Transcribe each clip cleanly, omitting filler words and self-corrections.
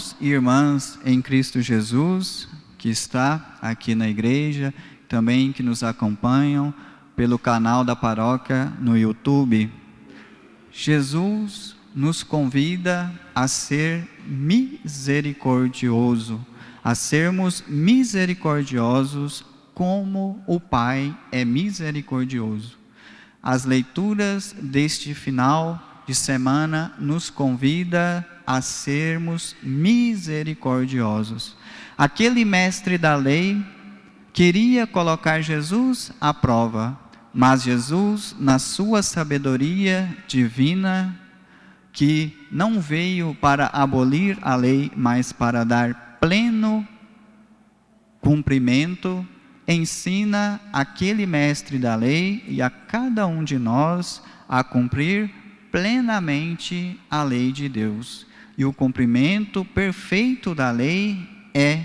irmãos e irmãs em Cristo Jesus, que está aqui na igreja, também que nos acompanham pelo canal da paróquia no YouTube. Jesus nos convida a ser misericordioso, a sermos misericordiosos como o Pai é misericordioso. As leituras deste final de semana nos convida a sermos misericordiosos. Aquele mestre da lei queria colocar Jesus à prova, mas Jesus, na sua sabedoria divina, que não veio para abolir a lei, mas para dar pleno cumprimento, ensina aquele mestre da lei e a cada um de nós a cumprir plenamente a lei de Deus. E o cumprimento perfeito da lei é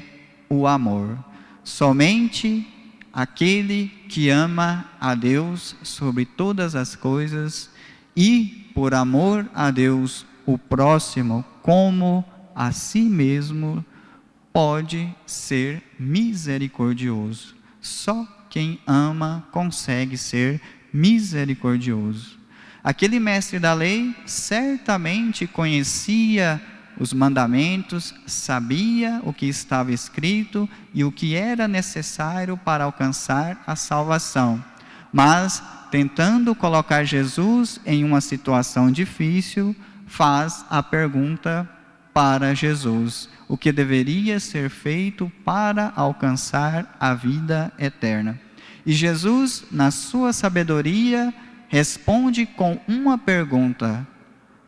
o amor. Somente aquele que ama a Deus sobre todas as coisas e, por amor a Deus, o próximo como a si mesmo, pode ser misericordioso. Só quem ama consegue ser misericordioso. Aquele mestre da lei certamente conhecia os mandamentos, sabia o que estava escrito e o que era necessário para alcançar a salvação. Mas, tentando colocar Jesus em uma situação difícil, faz a pergunta para Jesus: o que deveria ser feito para alcançar a vida eterna? E Jesus, na sua sabedoria, responde com uma pergunta: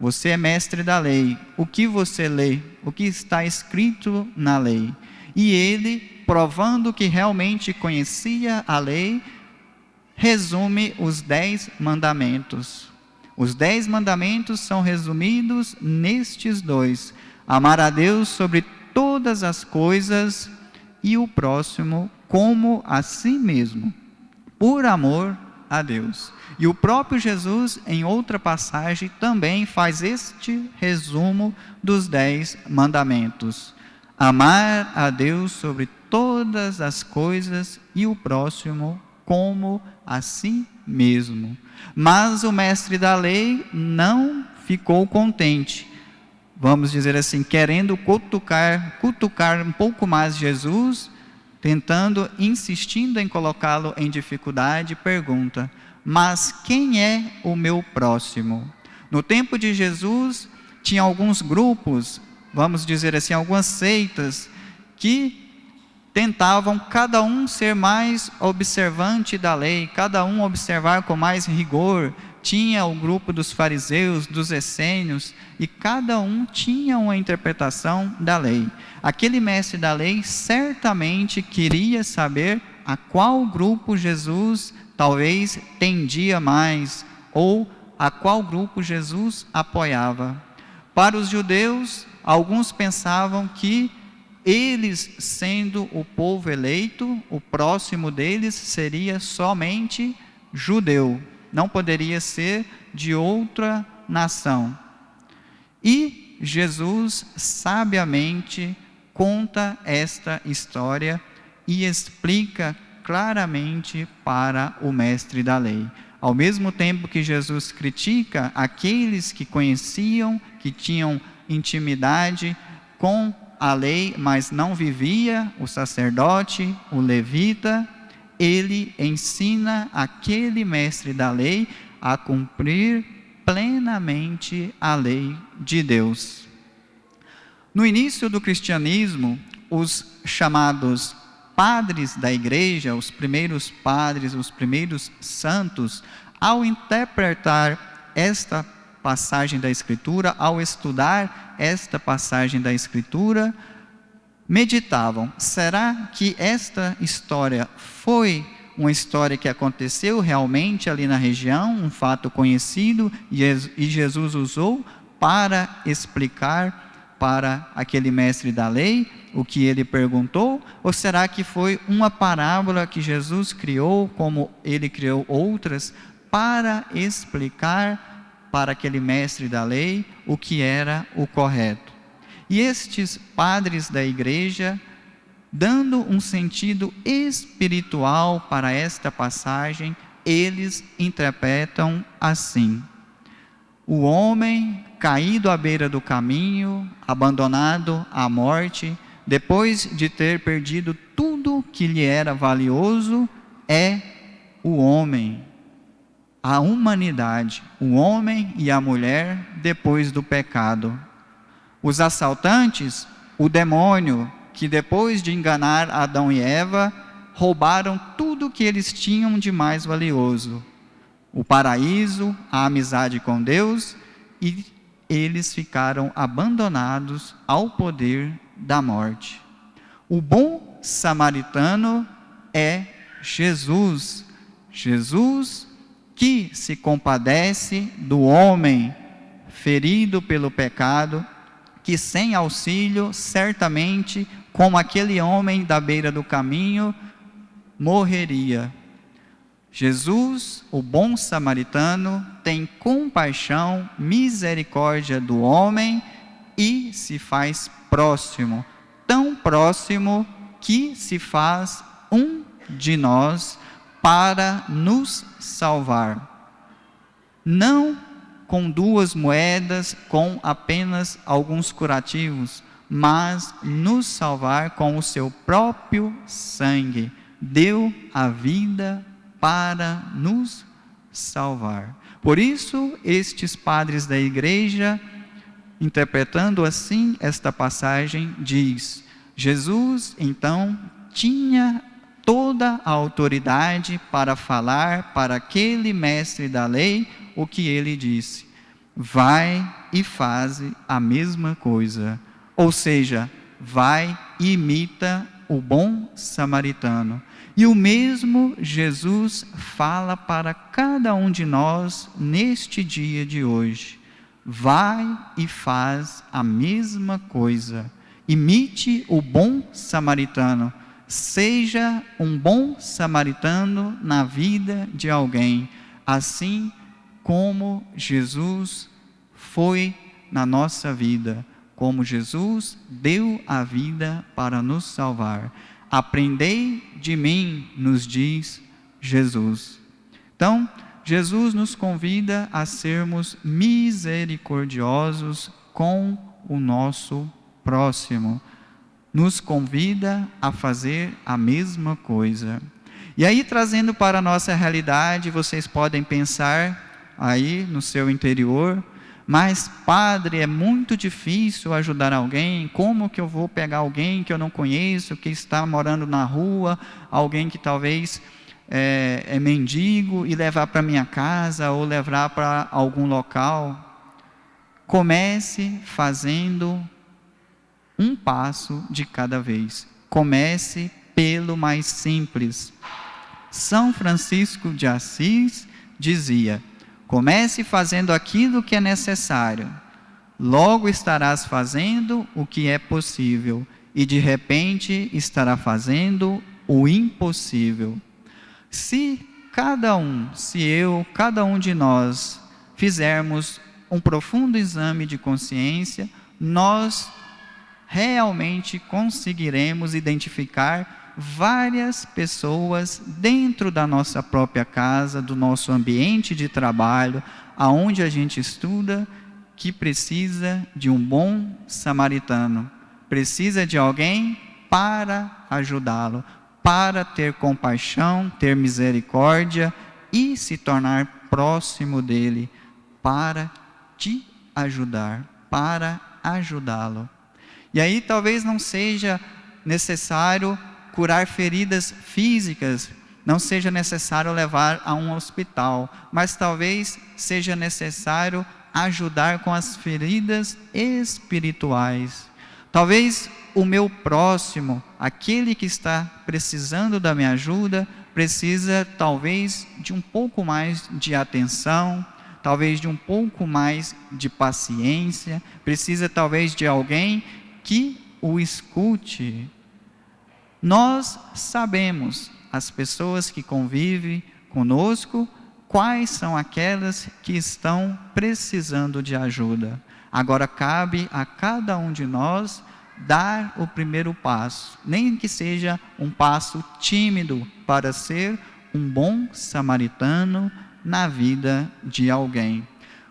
você é mestre da lei, o que você lê? O que está escrito na lei? E ele, provando que realmente conhecia a lei, resume os 10 mandamentos. Os 10 mandamentos são resumidos nestes dois: amar a Deus sobre todas as coisas e o próximo como a si mesmo, por amor a Deus. E o próprio Jesus, em outra passagem, também faz este resumo dos 10 mandamentos: amar a Deus sobre todas as coisas e o próximo como a si mesmo. Mas o mestre da lei não ficou contente, vamos dizer assim, querendo cutucar um pouco mais Jesus, insistindo em colocá-lo em dificuldade, pergunta: mas quem é o meu próximo? No tempo de Jesus, tinha alguns grupos, vamos dizer assim, algumas seitas, que tentavam cada um ser mais observante da lei, cada um observar com mais rigor. Tinha o grupo dos fariseus, dos essênios, e cada um tinha uma interpretação da lei. Aquele mestre da lei certamente queria saber a qual grupo Jesus talvez tendia mais, ou a qual grupo Jesus apoiava. Para os judeus, alguns pensavam que eles, sendo o povo eleito, o próximo deles seria somente judeu, não poderia ser de outra nação. E Jesus sabiamente conta esta história e explica claramente para o mestre da lei. Ao mesmo tempo que Jesus critica aqueles que conheciam, que tinham intimidade com a lei, mas não vivia, o sacerdote, o levita, ele ensina aquele mestre da lei a cumprir plenamente a lei de Deus. No início do cristianismo, os chamados padres da igreja, os primeiros padres, os primeiros santos, ao interpretar esta passagem da Escritura, ao estudar esta passagem da Escritura, meditavam: será que esta história foi uma história que aconteceu realmente ali na região, um fato conhecido, e Jesus usou para explicar para aquele mestre da lei o que ele perguntou? Ou será que foi uma parábola que Jesus criou, como ele criou outras, para explicar para aquele mestre da lei o que era o correto? E estes padres da igreja, dando um sentido espiritual para esta passagem, eles interpretam assim: o homem caído à beira do caminho, abandonado à morte, depois de ter perdido tudo que lhe era valioso, é o homem, a humanidade, o homem e a mulher depois do pecado. Os assaltantes, o demônio, que depois de enganar Adão e Eva, roubaram tudo que eles tinham de mais valioso: o paraíso, a amizade com Deus, e eles ficaram abandonados ao poder da morte. O bom samaritano é Jesus. Jesus que se compadece do homem ferido pelo pecado, que sem auxílio, certamente, como aquele homem da beira do caminho, morreria. Jesus, o bom samaritano, tem compaixão, misericórdia do homem e se faz próximo, tão próximo que se faz um de nós para nos salvar. Não com 2 moedas, com apenas alguns curativos, mas nos salvar com o seu próprio sangue. Deu a vida para nos salvar. Por isso, estes padres da igreja, interpretando assim esta passagem, diz: Jesus, então, tinha toda a autoridade para falar para aquele mestre da lei o que ele disse: vai e faze a mesma coisa. Ou seja, vai e imita o bom samaritano. E o mesmo Jesus fala para cada um de nós neste dia de hoje: vai e faz a mesma coisa. Imite o bom samaritano. Seja um bom samaritano na vida de alguém, assim como Jesus foi na nossa vida, como Jesus deu a vida para nos salvar. Aprendei de mim, nos diz Jesus. Então, Jesus nos convida a sermos misericordiosos com o nosso próximo. Nos convida a fazer a mesma coisa. E aí, trazendo para a nossa realidade, vocês podem pensar aí no seu interior: mas padre, é muito difícil ajudar alguém. Como que eu vou pegar alguém que eu não conheço, que está morando na rua, alguém que talvez é mendigo, e levar para minha casa ou levar para algum local? Comece fazendo um passo de cada vez. Comece pelo mais simples. São Francisco de Assis dizia: comece fazendo aquilo que é necessário, logo estarás fazendo o que é possível, e de repente estará fazendo o impossível. Se cada um de nós fizermos um profundo exame de consciência, nós realmente conseguiremos identificar várias pessoas dentro da nossa própria casa, do nosso ambiente de trabalho, aonde a gente estuda, que precisa de um bom samaritano, precisa de alguém para ajudá-lo, para ter compaixão, ter misericórdia e se tornar próximo dele, para te ajudar, para ajudá-lo. E aí talvez não seja necessário curar feridas físicas, não seja necessário levar a um hospital, mas talvez seja necessário ajudar com as feridas espirituais. Talvez o meu próximo, aquele que está precisando da minha ajuda, precisa talvez de um pouco mais de atenção, talvez de um pouco mais de paciência, precisa talvez de alguém que o escute. Nós sabemos, as pessoas que convivem conosco, quais são aquelas que estão precisando de ajuda. Agora cabe a cada um de nós dar o primeiro passo, nem que seja um passo tímido, para ser um bom samaritano na vida de alguém.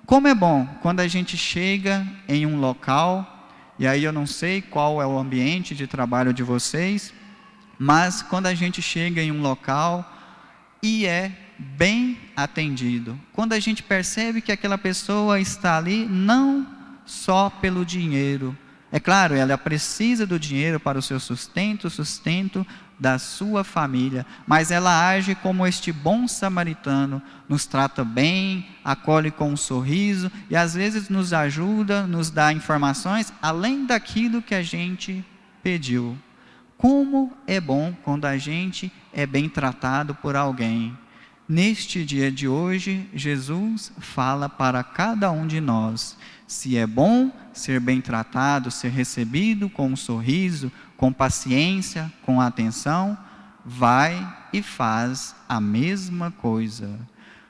Como é bom quando a gente chega em um local, e aí eu não sei qual é o ambiente de trabalho de vocês, mas quando a gente chega em um local e é bem atendido, quando a gente percebe que aquela pessoa está ali não só pelo dinheiro, é claro, ela precisa do dinheiro para o seu sustento, o sustento da sua família, mas ela age como este bom samaritano, nos trata bem, acolhe com um sorriso e às vezes nos ajuda, nos dá informações além daquilo que a gente pediu. Como é bom quando a gente é bem tratado por alguém. Neste dia de hoje, Jesus fala para cada um de nós: se é bom ser bem tratado, ser recebido com um sorriso, com paciência, com atenção, vai e faz a mesma coisa.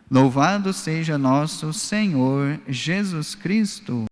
Louvado seja nosso Senhor Jesus Cristo.